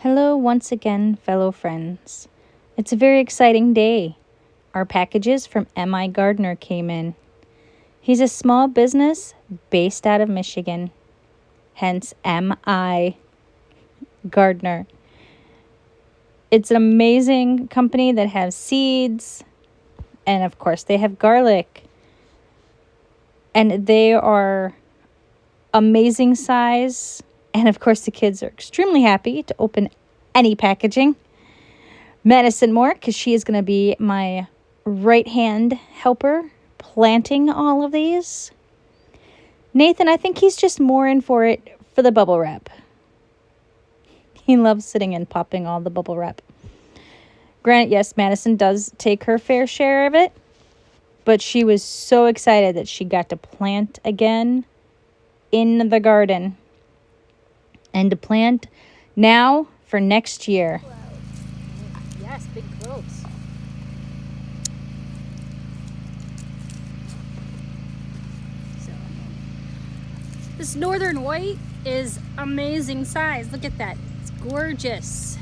Hello once again, fellow friends. It's a very exciting day. Our packages from M.I. Gardner came in. He's a small business based out of Michigan, hence M.I. Gardner. It's an amazing company that has seeds, and of course they have garlic. And they are amazing size. And of course, the kids are extremely happy to open any packaging. Madison Moore, because she is going to be my right-hand helper planting all of these. Nathan, I think he's just more in for it for the bubble wrap. He loves sitting and popping all the bubble wrap. Granted, yes, Madison does take her fair share of it, but she was so excited that she got to plant again in the garden. And to plant now for next year. Yes, big cloves. So, this northern white is amazing size. Look at that. It's gorgeous.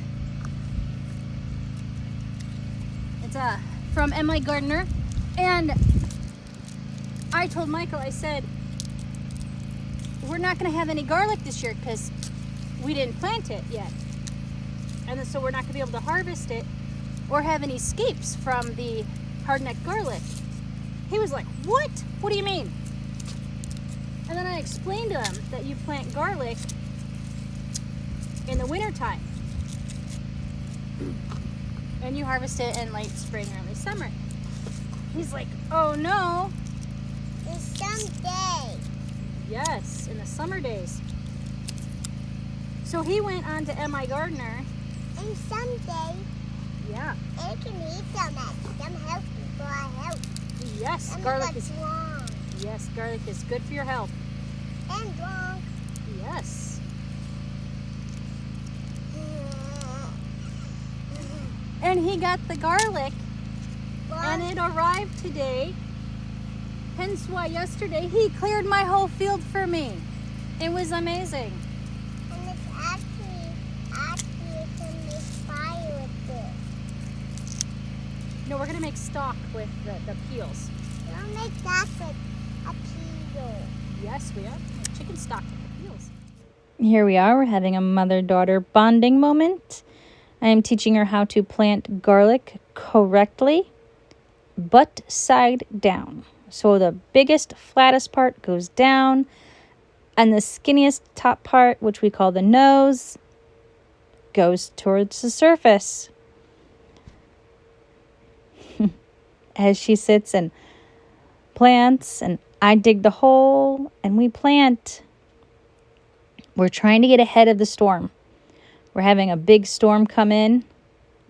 It's from M.I. Gardner. And I told Michael, I said, we're not going to have any garlic this year because we didn't plant it yet. And so we're not going to be able to harvest it or have any scapes from the hardneck garlic. He was like, what? What do you mean? And then I explained to him that you plant garlic in the wintertime. And you harvest it in late spring, early summer. He's like, oh no. The someday. Yes, in the summer days. So he went on to M.I. Gardner. And someday, Yeah. I can eat them at some healthy for our health. Yes, And garlic what's is wrong? yes, garlic is good for your health. And wrong. Yes. And he got the garlic and it arrived today. Hence why yesterday he cleared my whole field for me. It was amazing. And it's actually, you can make fire with this. No, we're gonna make stock with the peels. Don't make that with a peel. Yes, we are. Chicken stock with the peels. Here we are. We're having a mother-daughter bonding moment. I am teaching her how to plant garlic correctly, butt side down. So the biggest, flattest part goes down, and the skinniest top part, which we call the nose, goes towards the surface. As she sits and plants, and I dig the hole, and we plant. We're trying to get ahead of the storm. We're having a big storm come in.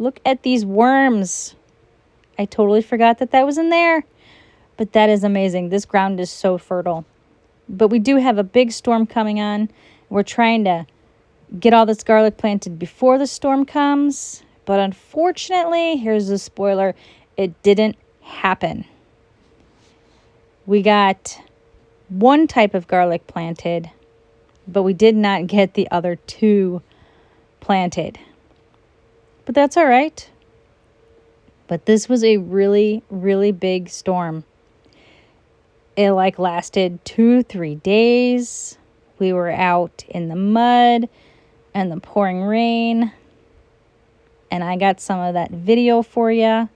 Look at these worms. I totally forgot that was in there. But that is amazing. This ground is so fertile. But we do have a big storm coming on. We're trying to get all this garlic planted before the storm comes. But unfortunately, here's the spoiler, it didn't happen. We got one type of garlic planted, but we did not get the other two planted. But that's all right. But this was a really, really big storm. It lasted 2-3 days. We were out in the mud and the pouring rain. And I got some of that video for you.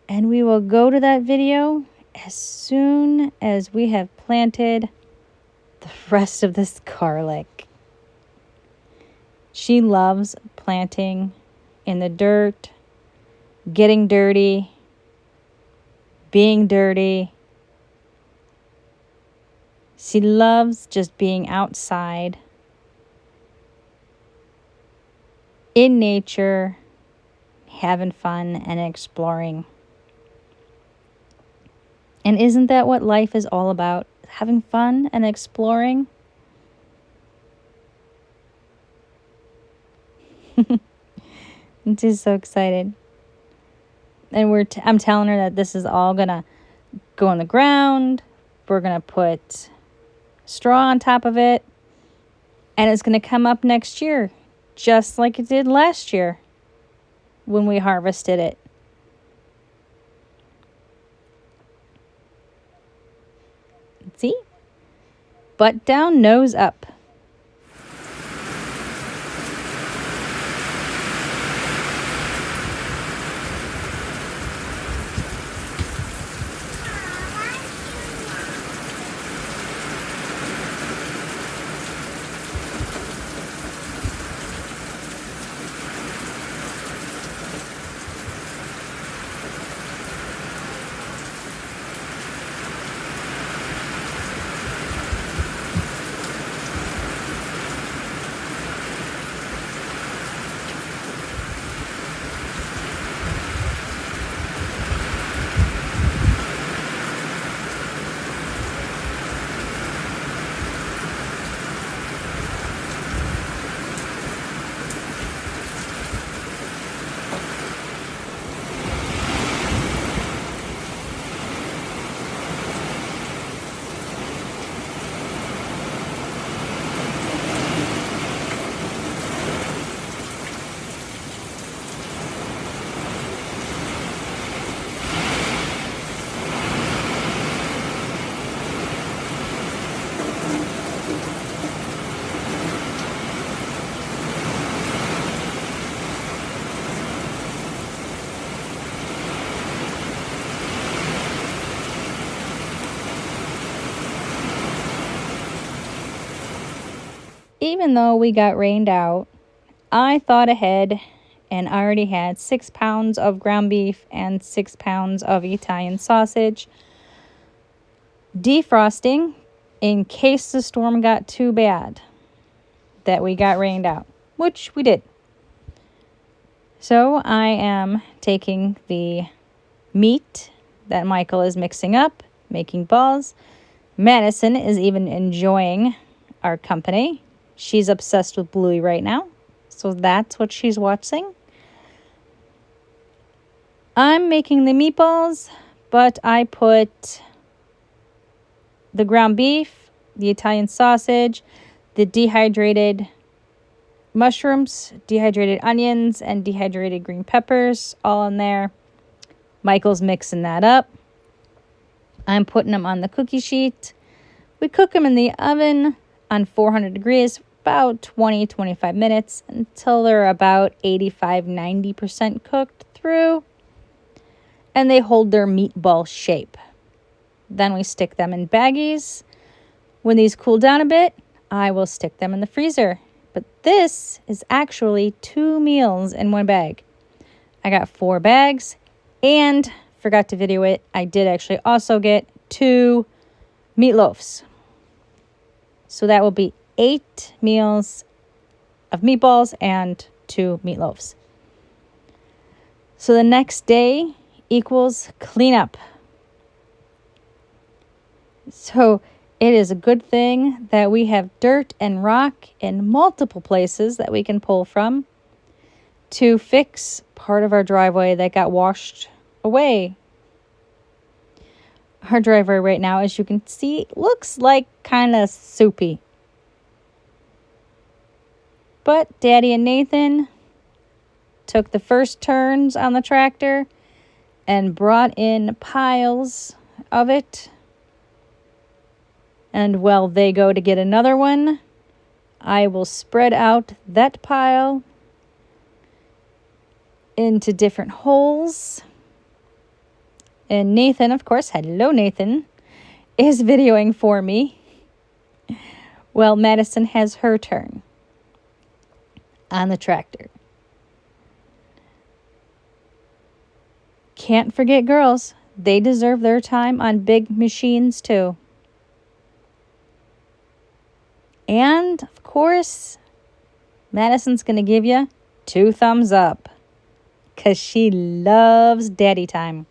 And we will go to that video as soon as we have planted the rest of this garlic. She loves planting in the dirt, getting dirty, being dirty. She loves just being outside, in nature, having fun and exploring. And isn't that what life is all about? Having fun and exploring? I'm just so excited. And I'm telling her that this is all going to go on the ground. We're going to put straw on top of it. And it's going to come up next year. just like it did last year when we harvested it. See? Butt down, nose up. Even though we got rained out, I thought ahead and already had 6 pounds of ground beef and 6 pounds of Italian sausage defrosting in case the storm got too bad that we got rained out, which we did. So I am taking the meat that Michael is mixing up, making balls. Madison is even enjoying our company. She's obsessed with Bluey right now, so that's what she's watching. I'm making the meatballs, but I put the ground beef, the Italian sausage, the dehydrated mushrooms, dehydrated onions, and dehydrated green peppers all in there. Michael's mixing that up. I'm putting them on the cookie sheet. We cook them in the oven on 400 degrees about 20-25 minutes until they're about 85-90% cooked through and they hold their meatball shape. Then we stick them in baggies. When these cool down a bit, I will stick them in the freezer. But this is actually 2 meals in one bag. I got 4 bags and forgot to video it. I did actually also get 2 meatloafs. So that will be 8 meals of meatballs and 2 meatloaves. So the next day equals cleanup. So it is a good thing that we have dirt and rock in multiple places that we can pull from to fix part of our driveway that got washed away. Our driveway right now, as you can see, looks like kind of soupy. But Daddy and Nathan took the first turns on the tractor and brought in piles of it. And while they go to get another one, I will spread out that pile into different holes. And Nathan, of course, hello Nathan, is videoing for me. Well, Madison has her turn on the tractor. Can't forget girls. They deserve their time on big machines too. And, of course, Madison's going to give you 2 thumbs up because she loves daddy time.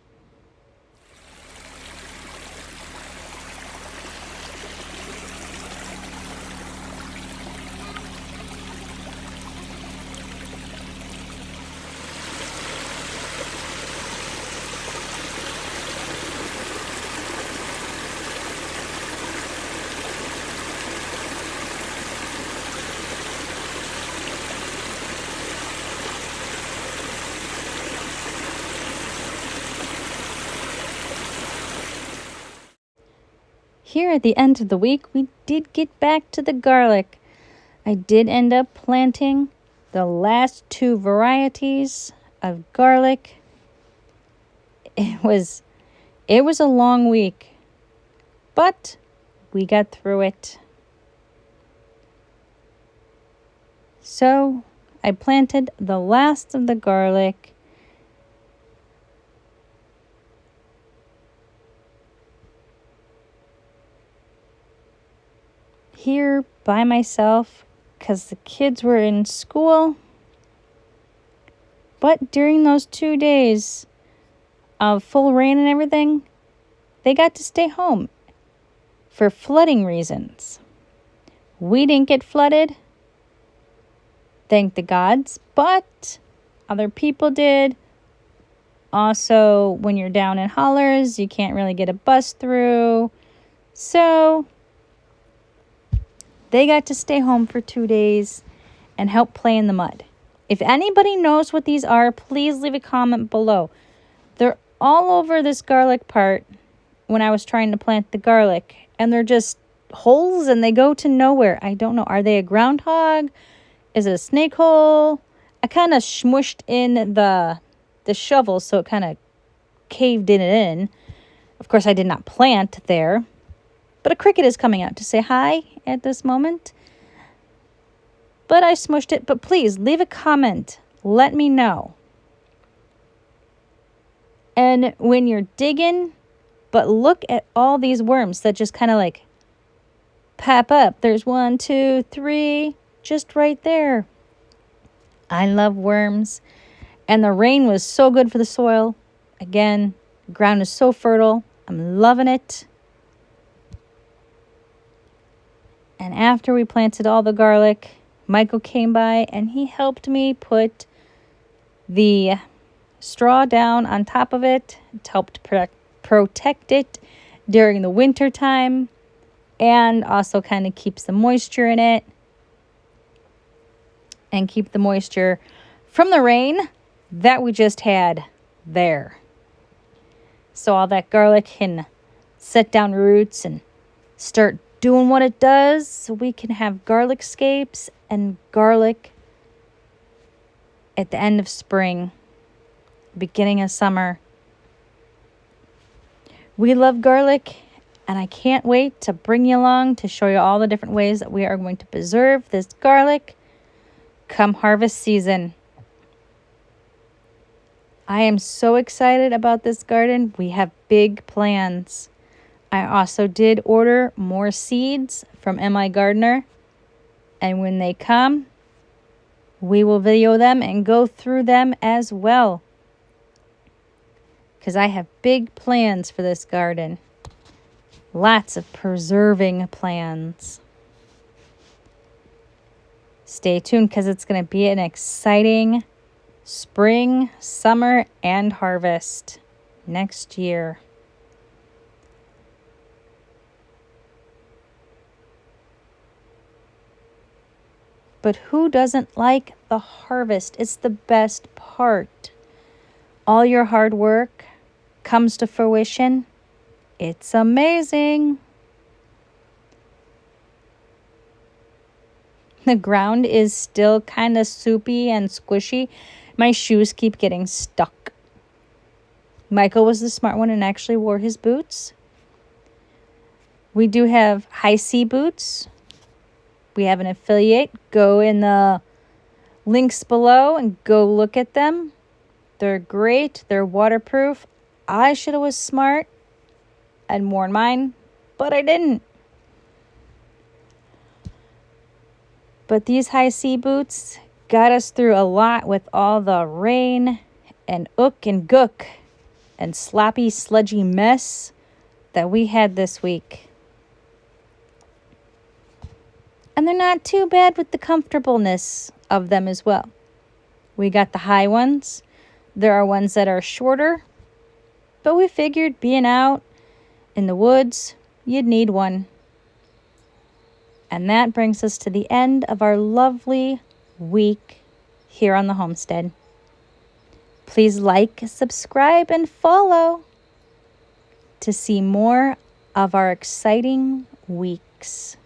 here at the end of the week, we did get back to the garlic. I did end up planting the last 2 varieties of garlic. It was a long week, but we got through it. So I planted the last of the garlic. Here by myself because the kids were in school. But during those 2 days of full rain and everything, they got to stay home for flooding reasons. We didn't get flooded, thank the gods, but other people did. Also, when you're down in hollers, you can't really get a bus through. So they got to stay home for 2 days and help play in the mud. If anybody knows what these are, please leave a comment below. They're all over this garlic part when I was trying to plant the garlic. And they're just holes and they go to nowhere. I don't know. Are they a groundhog? Is it a snake hole? I kind of smushed in the shovel so it kind of caved it in. Of course, I did not plant there. But a cricket is coming out to say hi at this moment. But I smushed it. But please, leave a comment. Let me know. And when you're digging, but look at all these worms that just kind of like pop up. There's 1, 2, 3, just right there. I love worms. And the rain was so good for the soil. Again, the ground is so fertile. I'm loving it. And after we planted all the garlic, Michael came by and he helped me put the straw down on top of it. It helped protect it during the winter time and also kind of keeps the moisture in it and keep the moisture from the rain that we just had there. So all that garlic can set down roots and start doing what it does so we can have garlic scapes and garlic at the end of spring, beginning of summer. We love garlic, and I can't wait to bring you along to show you all the different ways that we are going to preserve this garlic come harvest season. I am so excited about this garden. We have big plans. I also did order more seeds from M.I. Gardener, and when they come, we will video them and go through them as well. Because I have big plans for this garden. Lots of preserving plans. Stay tuned because it's going to be an exciting spring, summer, and harvest next year. But who doesn't like the harvest? It's the best part. All your hard work comes to fruition. It's amazing. The ground is still kind of soupy and squishy. My shoes keep getting stuck. Michael was the smart one and actually wore his boots. We do have Hi-C boots. We have an affiliate. Go in the links below and go look at them. They're great. They're waterproof. I should have was smart and worn mine, but I didn't. But these Hi-C boots got us through a lot with all the rain and ook and gook and sloppy, sludgy mess that we had this week. And they're not too bad with the comfortableness of them as well. We got the high ones. There are ones that are shorter. But we figured being out in the woods, you'd need one. And that brings us to the end of our lovely week here on the homestead. Please like, subscribe, and follow to see more of our exciting weeks.